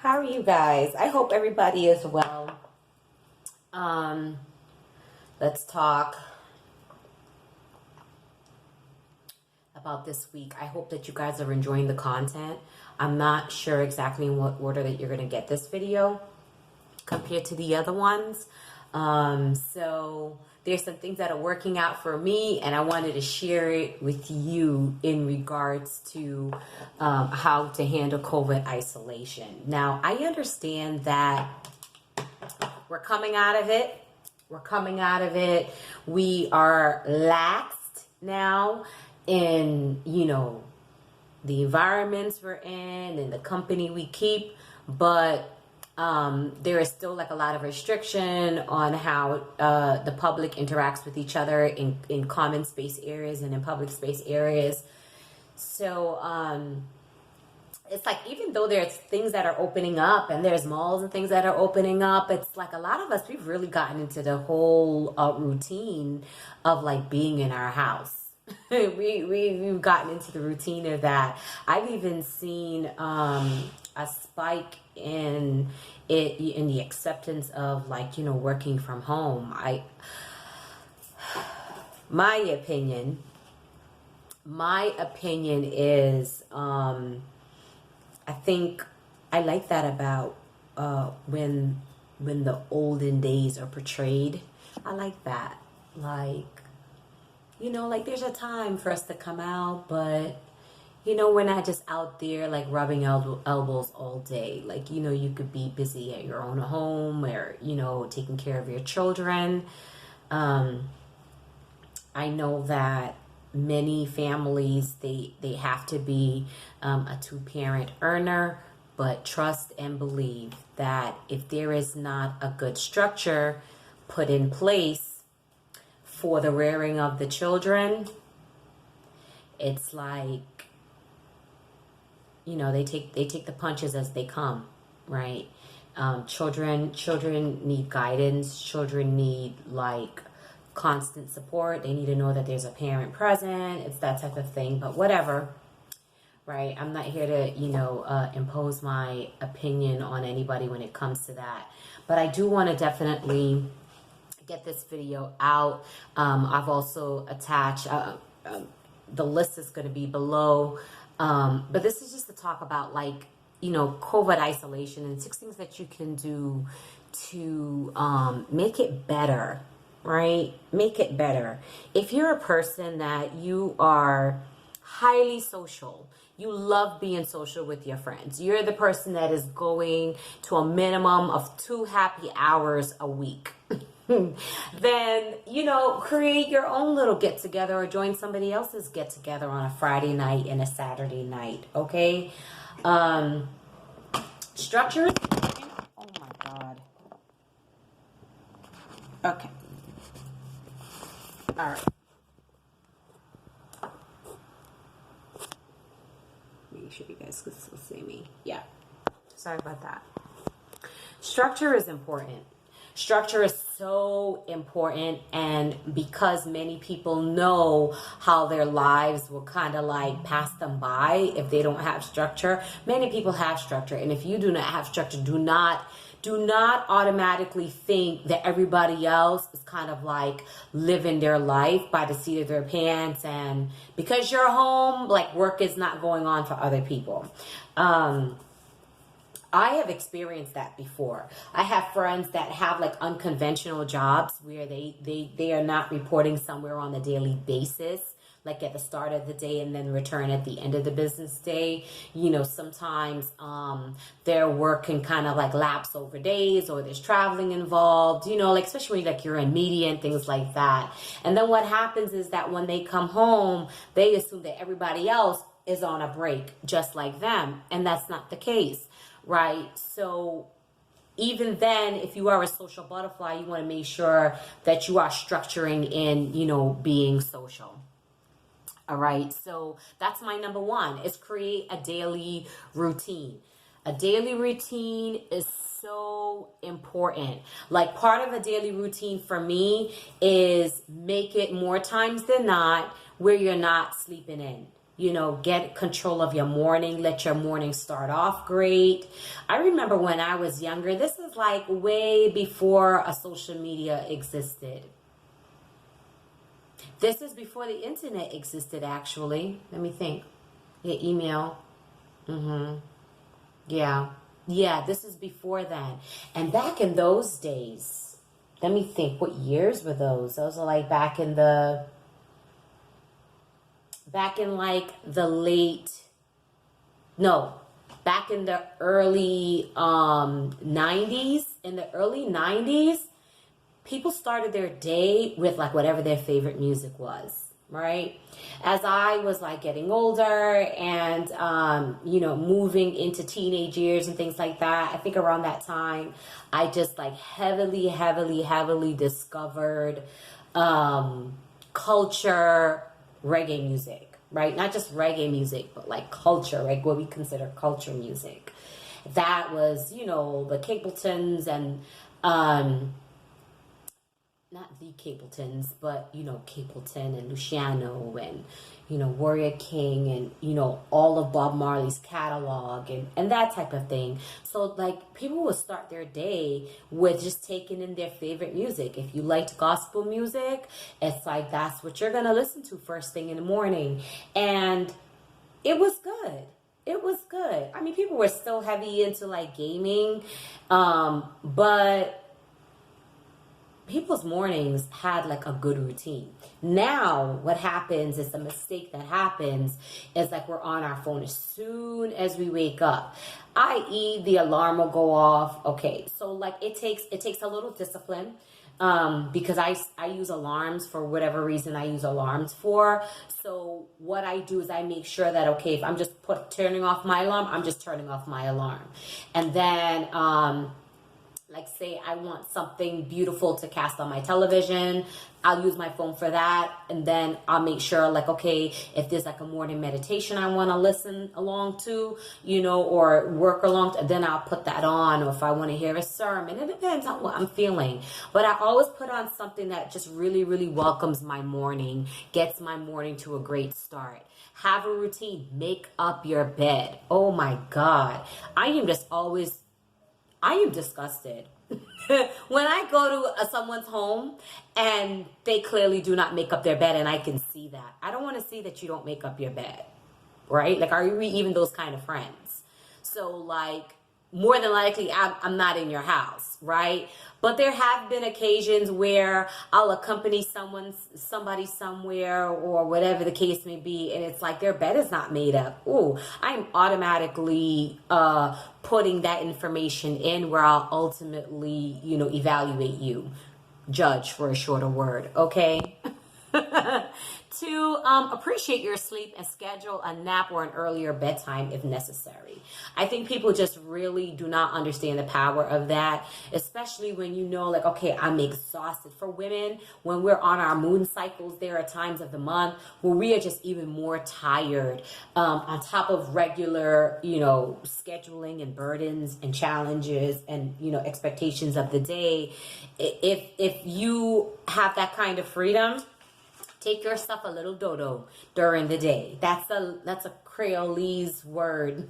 How are you guys? I hope everybody is well. Let's talk about this week. I hope that you guys are enjoying the content. I'm not sure exactly in what order that you're going to get this video compared to the other ones. So there's some things that are working out for me, and I wanted to share it with you in regards to how to handle COVID isolation. Now, I understand that we're coming out of it. We are laxed now in, the environments we're in and the company we keep, but there is still like a lot of restriction on how the public interacts with each other in common space areas and in public space areas. So it's like, even though there's things that are opening up and there's malls and things that are opening up, it's like a lot of us, we've really gotten into the whole routine of like being in our house. We've gotten into the routine of that. I've even seen a spike in the acceptance of working from home. My opinion is I think I like that about when the olden days are portrayed. I like that. There's a time for us to come out, but we're not just out there rubbing elbows all day. You could be busy at your own home or, taking care of your children. I know that many families, they have to be a two-parent earner, but trust and believe that if there is not a good structure put in place for the rearing of the children, it's like, they take the punches as they come, right? Children need guidance. Children need constant support. They need to know that there's a parent present. It's that type of thing. But whatever, right? I'm not here to impose my opinion on anybody when it comes to that. But I do want to definitely get this video out. I've also attached the list is going to be below. But this is just to talk about COVID isolation and 6 things that you can do to make it better, right? Make it better. If you're a person that you are highly social, you love being social with your friends, you're the person that is going to a minimum of 2 happy hours a week, then, create your own little get together or join somebody else's get together on a Friday night and a Saturday night. Okay. Structure. Oh my God. Okay. All right. Make sure you guys can still see me. Yeah. Sorry about that. Structure is important. Structure is so important, and because many people know how their lives will kind of pass them by if they don't have structure. Many people have structure, and if you do not have structure, do not automatically think that everybody else is kind of living their life by the seat of their pants, and because you're home, work is not going on for other people. I have experienced that before. I have friends that have unconventional jobs where they are not reporting somewhere on a daily basis, at the start of the day and then return at the end of the business day. Sometimes their work can kind of lapse over days, or there's traveling involved, especially when you're in media and things like that. And then what happens is that when they come home, they assume that everybody else is on a break just like them, and that's not the case. Right. So even then, if you are a social butterfly, you want to make sure that you are structuring in, being social. All right. So that's my number one, is create a daily routine. A daily routine is so important. Part of a daily routine for me is make it more times than not where you're not sleeping in. You know, get control of your morning. Let your morning start off great. I remember when I was younger, this is like way before a social media existed. This is before the internet existed, actually. Let me think. Your email. Mm-hmm. Yeah. Yeah, this is before then. And back in those days, let me think, what years were those? Those are like back in like the late, no, back in the early 90s. In the early 90s, people started their day with like whatever their favorite music was, right? As I was like getting older and, you know, moving into teenage years and things like that, I think around that time, I just like heavily discovered culture reggae music, right? Not just reggae music, but like culture, like what we consider culture music. That was, you know, the Capletons and, not the Capletons, but, you know, Capleton and Luciano and, you know, Warrior King and, you know, all of Bob Marley's catalog and that type of thing. So, like, people will start their day with just taking in their favorite music. If you liked gospel music, it's like that's what you're going to listen to first thing in the morning. And it was good. It was good. I mean, people were still heavy into, like, gaming, but people's mornings had like a good routine. Now what happens is, the mistake that happens is like we're on our phone as soon as we wake up, i.e. the alarm will go off. Okay, so like it takes a little discipline, because I use alarms for whatever reason I use alarms for. So what I do is I make sure that, okay, if I'm just turning off my alarm, I'm just turning off my alarm. And then like say I want something beautiful to cast on my television, I'll use my phone for that. And then I'll make sure like, okay, if there's like a morning meditation I want to listen along to, you know, or work along to, then I'll put that on. Or if I want to hear a sermon, it depends on what I'm feeling. But I always put on something that just really welcomes my morning, gets my morning to a great start. Have a routine, make up your bed. Oh my God. I am disgusted when I go to someone's home and they clearly do not make up their bed, and I can see that. I don't want to see that you don't make up your bed, right? Like, are we even those kind of friends? So, like, more than likely, I'm not in your house, right? But there have been occasions where I'll accompany somebody somewhere or whatever the case may be, and it's like their bed is not made up. Ooh, I'm automatically putting that information in where I'll ultimately, you know, evaluate you, judge for a shorter word, okay? To appreciate your sleep and schedule a nap or an earlier bedtime if necessary. I think people just really do not understand the power of that, especially when you know, like, okay, I'm exhausted. For women, when we're on our moon cycles, there are times of the month where we are just even more tired, on top of regular, you know, scheduling and burdens and challenges and, you know, expectations of the day. If you have that kind of freedom, take yourself a little dodo during the day. That's a Creolese word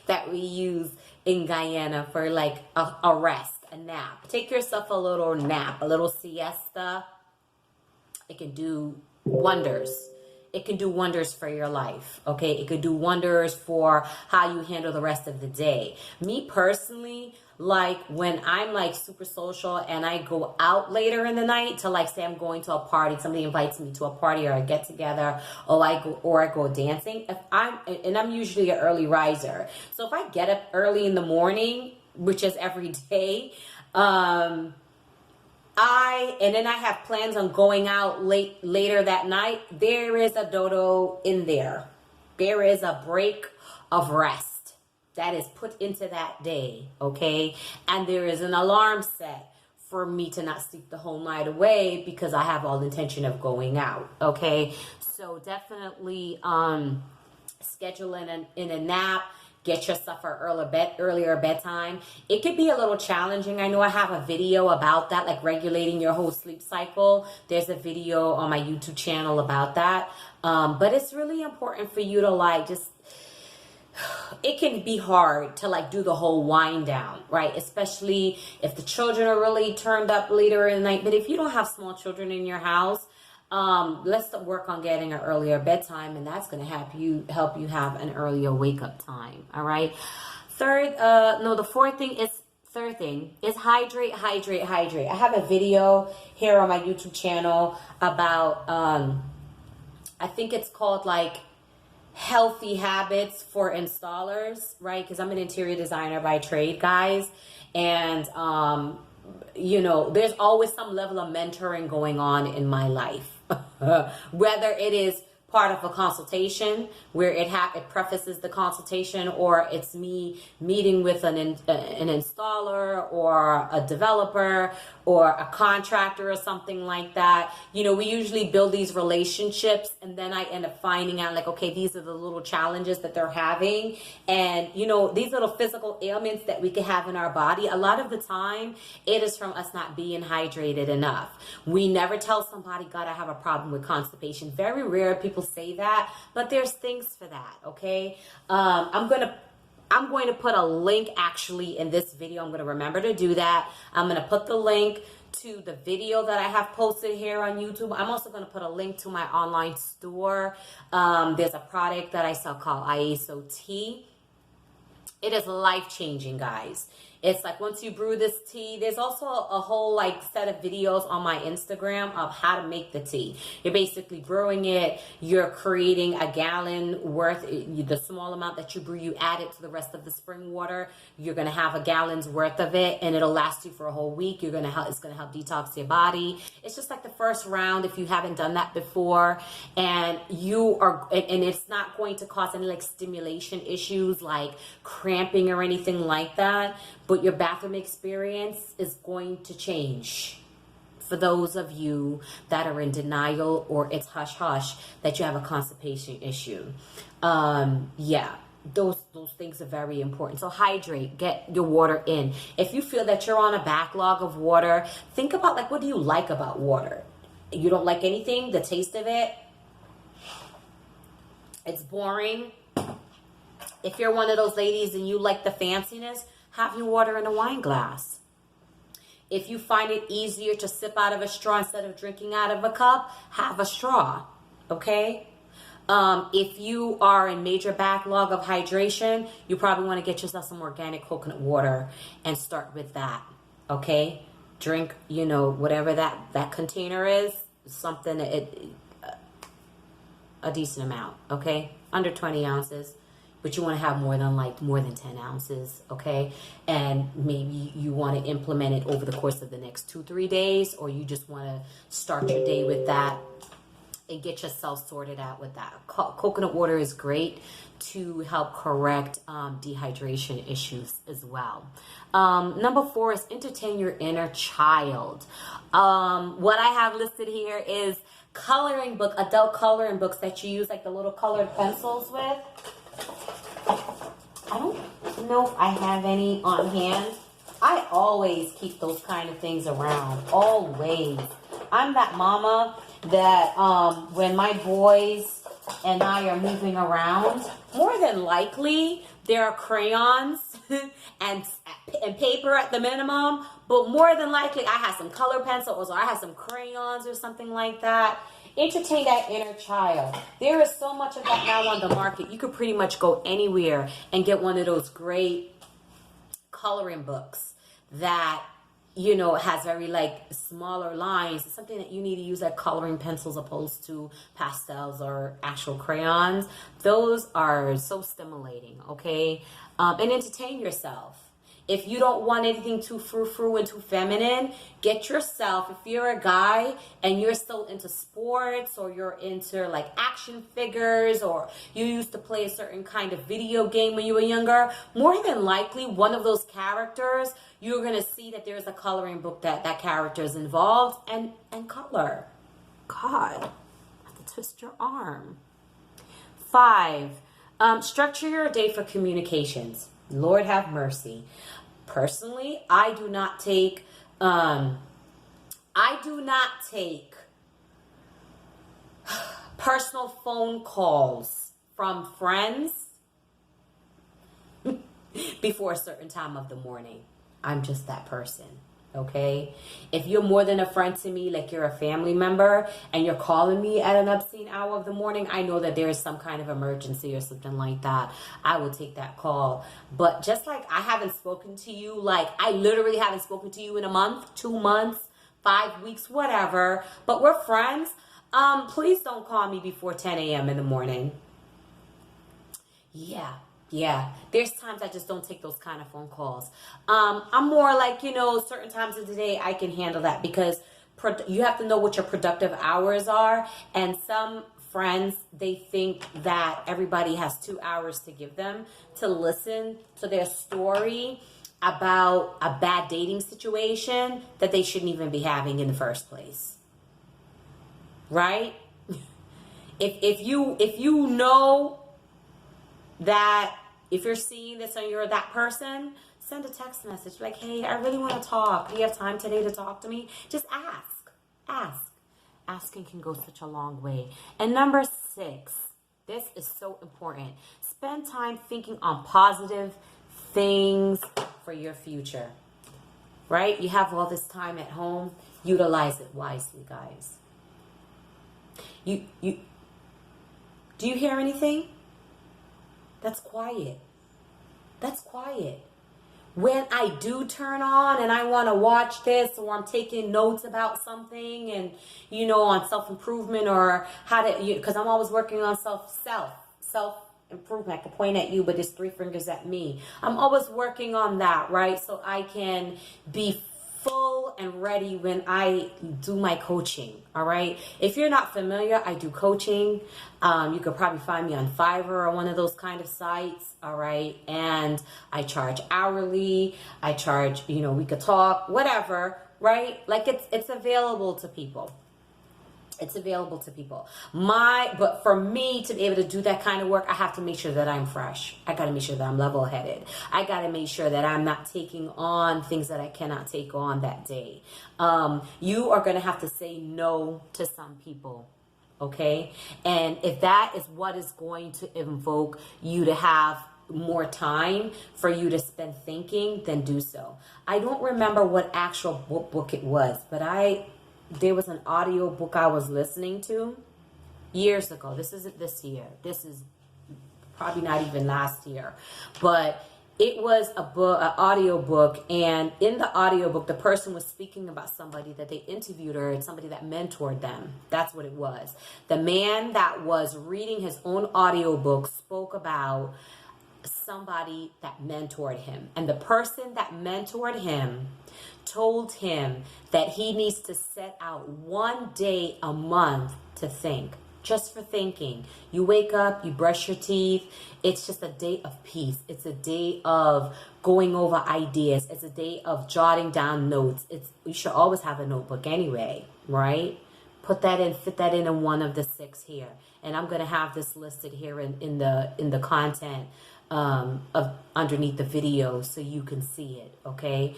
that we use in Guyana for like a rest, a nap. Take yourself a little nap, a little siesta. It can do wonders. It can do wonders for your life, okay? It could do wonders for how you handle the rest of the day. Me personally, like when I'm like super social and I go out later in the night to like say I'm going to a party, somebody invites me to a party or a get together, or I go dancing. I'm usually an early riser. So if I get up early in the morning, which is every day, and then I have plans on going out later that night, there is a dodo in there. There is a break of rest that is put into that day, okay? And there is an alarm set for me to not sleep the whole night away because I have all intention of going out, okay? So definitely schedule in a nap. get yourself an earlier bedtime. It could be a little challenging. I know I have a video about that, like regulating your whole sleep cycle. There's a video on my YouTube channel about that. But it's really important for you to like just, it can be hard to like do the whole wind down, right? Especially if the children are really turned up later in the night. But if you don't have small children in your house, let's work on getting an earlier bedtime, and that's going to help you have an earlier wake up time. All right. The third thing is hydrate. I have a video here on my YouTube channel about, I think it's called like healthy habits for installers, right? Because I'm an interior designer by trade, guys. And, you know, there's always some level of mentoring going on in my life. Whether it is part of a consultation where it prefaces the consultation, or it's me meeting with an installer or a developer or a contractor or something like that. You know, we usually build these relationships, and then I end up finding out like, okay, these are the little challenges that they're having. And, you know, these little physical ailments that we can have in our body, a lot of the time it is from us not being hydrated enough. We never tell somebody, God, I have a problem with constipation. Very rare people say that, but there's things for that. Okay. I'm going to put a link actually in this video. I'm going to remember to do that. I'm going to put the link to the video that I have posted here on YouTube. I'm also going to put a link to my online store. There's a product that I sell called ISO tea. It is life-changing, guys. It's like once you brew this tea, there's also a whole like set of videos on my Instagram of how to make the tea. You're basically brewing it. You're creating a gallon worth, the small amount that you brew, you add it to the rest of the spring water. You're going to have a gallon's worth of it, and it'll last you for a whole week. It's going to help detox your body. It's just like the first round if you haven't done that before, and it's not going to cause any like stimulation issues like cramping or anything like that. But your bathroom experience is going to change. For those of you that are in denial or it's hush-hush that you have a constipation issue. Yeah, those things are very important. So hydrate, get your water in. If you feel that you're on a backlog of water, think about like, what do you like about water? You don't like anything, the taste of it, it's boring. If you're one of those ladies and you like the fanciness, have your water in a wine glass. If you find it easier to sip out of a straw instead of drinking out of a cup, have a straw, okay? If you are in major backlog of hydration, you probably want to get yourself some organic coconut water and start with that, okay? Drink, you know, whatever that container is, something, a decent amount, okay? Under 20 ounces. But you want to have more than 10 ounces, okay? And maybe you want to implement it over the course of the next 2-3 days, or you just want to start your day with that and get yourself sorted out with that. Coconut water is great to help correct dehydration issues as well. Number 4 is entertain your inner child. What I have listed here is adult coloring books that you use like the little colored pencils with. I don't know if I have any on hand. I always keep those kind of things around. Always. I'm that mama that when my boys and I are moving around, more than likely there are crayons and paper at the minimum, but more than likely I have some color pencils or I have some crayons or something like that. Entertain that inner child. There is so much of that now on the market. You could pretty much go anywhere and get one of those great coloring books that, you know, has very like smaller lines. It's something that you need to use like coloring pencils opposed to pastels or actual crayons. Those are so stimulating, okay? And entertain yourself. If you don't want anything too frou-frou and too feminine, get yourself, if you're a guy and you're still into sports or you're into like action figures or you used to play a certain kind of video game when you were younger, more than likely one of those characters, you're going to see that there's a coloring book that character is involved and color. God, I have to twist your arm. 5. Structure your day for communications. Lord have mercy. Personally, I do not take personal phone calls from friends before a certain time of the morning. I'm just that person. Okay? If you're more than a friend to me, like you're a family member, and you're calling me at an obscene hour of the morning, I know that there is some kind of emergency or something like that. I will take that call. But just like I haven't spoken to you, like I literally haven't spoken to you in a month, 2 months, 5 weeks, whatever, but we're friends, please don't call me before 10 a.m. in the morning. Yeah. There's times I just don't take those kind of phone calls. I'm more like, certain times of the day I can handle that, because you have to know what your productive hours are. And some friends, they think that everybody has 2 hours to give them to listen to their story about a bad dating situation that they shouldn't even be having in the first place. Right? If you know that if you're seeing this and you're that person, send a text message like, hey, I really want to talk. Do you have time today to talk to me? Just ask. Asking can go such a long way. And number 6, this is so important. Spend time thinking on positive things for your future. Right? You have all this time at home. Utilize it wisely, guys. Do you hear anything? That's quiet. When I do turn on and I want to watch this, or I'm taking notes about something and, on self-improvement, or how to, because I'm always working on self-improvement. I can point at you, but there's 3 fingers at me. I'm always working on that, right? So I can be full and ready when I do my coaching. All right. If you're not familiar, I do coaching. You could probably find me on Fiverr or one of those kind of sites. All right. And I charge hourly. I charge, we could talk, whatever, right? Like it's available to people. It's available to people. But for me to be able to do that kind of work, I have to make sure that I'm fresh. I got to make sure that I'm level-headed. I got to make sure that I'm not taking on things that I cannot take on that day. You are going to have to say no to some people. Okay? And if that is what is going to invoke you to have more time for you to spend thinking, then do so. I don't remember what actual book it was, but there was an audio book I was listening to years ago. This isn't this year. This is probably not even last year. But it was an audio book. And in the audio book, the person was speaking about somebody that they interviewed, or somebody that mentored them. That's what it was. The man that was reading his own audio book spoke about somebody that mentored him. And the person that mentored him told him that he needs to set out 1 day a month to think, just for thinking. You wake up, you brush your teeth. It's just a day of peace. It's a day of going over ideas. It's a day of jotting down notes. You should always have a notebook anyway, right? Fit that in one of the 6 here. And I'm going to have this listed here in the content of underneath the video so you can see it, okay?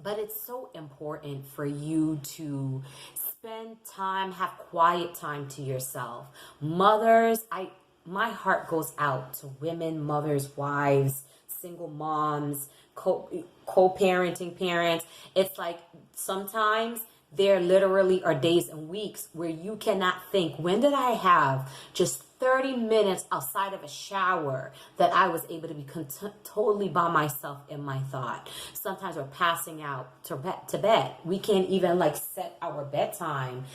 But it's so important for you to spend time, have quiet time to yourself. Mothers, my heart goes out to women, mothers, wives, single moms, co-parenting parents. It's like sometimes there literally are days and weeks where you cannot think, when did I have just 30 minutes outside of a shower that I was able to be totally by myself in my thought. Sometimes we're passing out to bed. We can't even set our bedtime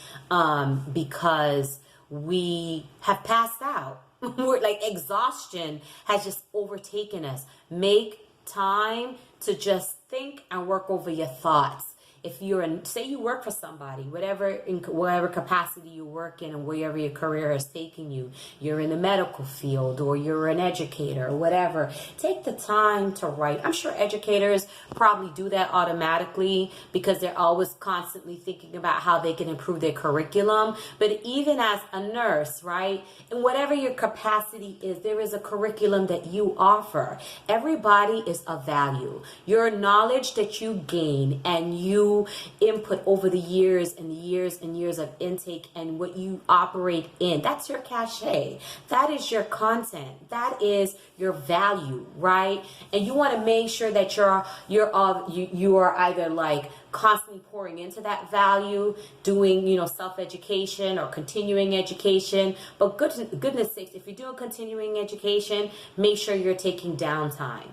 because we have passed out. We're exhaustion has just overtaken us. Make time to just think and work over your thoughts. if you're in, say you work for somebody, whatever capacity you work in and wherever your career has taken you, you're in the medical field or you're an educator or whatever, take the time to write. I'm sure educators probably do that automatically because they're always constantly thinking about how they can improve their curriculum. But even as a nurse, right, and whatever your capacity is, there is a curriculum that you offer. Everybody is of value. Your knowledge that you gain and you input over the years and years and years of intake and what you operate in, that's your cachet. That is your content. That is your value, right? And you want to make sure that you are either like constantly pouring into that value, doing, self-education or continuing education. But goodness sakes, if you're doing continuing education, make sure you're taking downtime.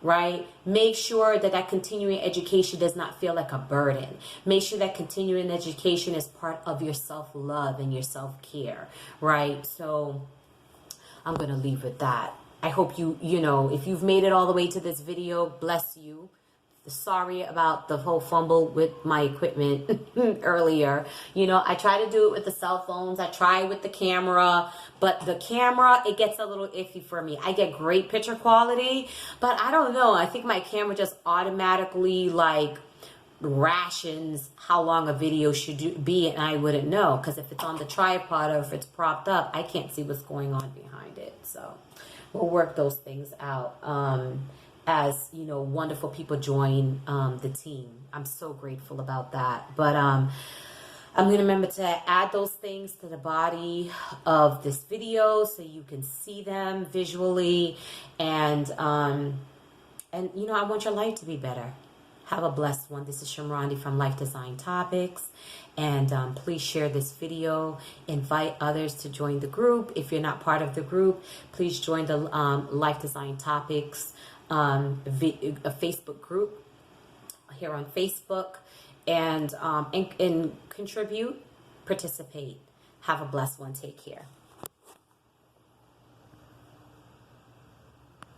Right? Make sure that continuing education does not feel like a burden. Make sure that continuing education is part of your self-love and your self-care, right? So I'm going to leave with that. I hope if you've made it all the way to this video, bless you. Sorry about the whole fumble with my equipment earlier. I try to do it with the cell phones. I try with the camera, but the camera, it gets a little iffy for me. I get great picture quality, but I don't know. I think my camera just automatically like rations how long a video should be, and I wouldn't know because if it's on the tripod or if it's propped up, I can't see what's going on behind it. So we'll work those things out. As wonderful people join the team. I'm so grateful about that. But I'm going to remember to add those things to the body of this video so you can see them visually. And I want your life to be better. Have a blessed one. This is Shamrondi from Life Design Topics. And please share this video. Invite others to join the group. If you're not part of the group, please join the Life Design Topics a Facebook group here on Facebook, and contribute, participate. Have a blessed one. Take care.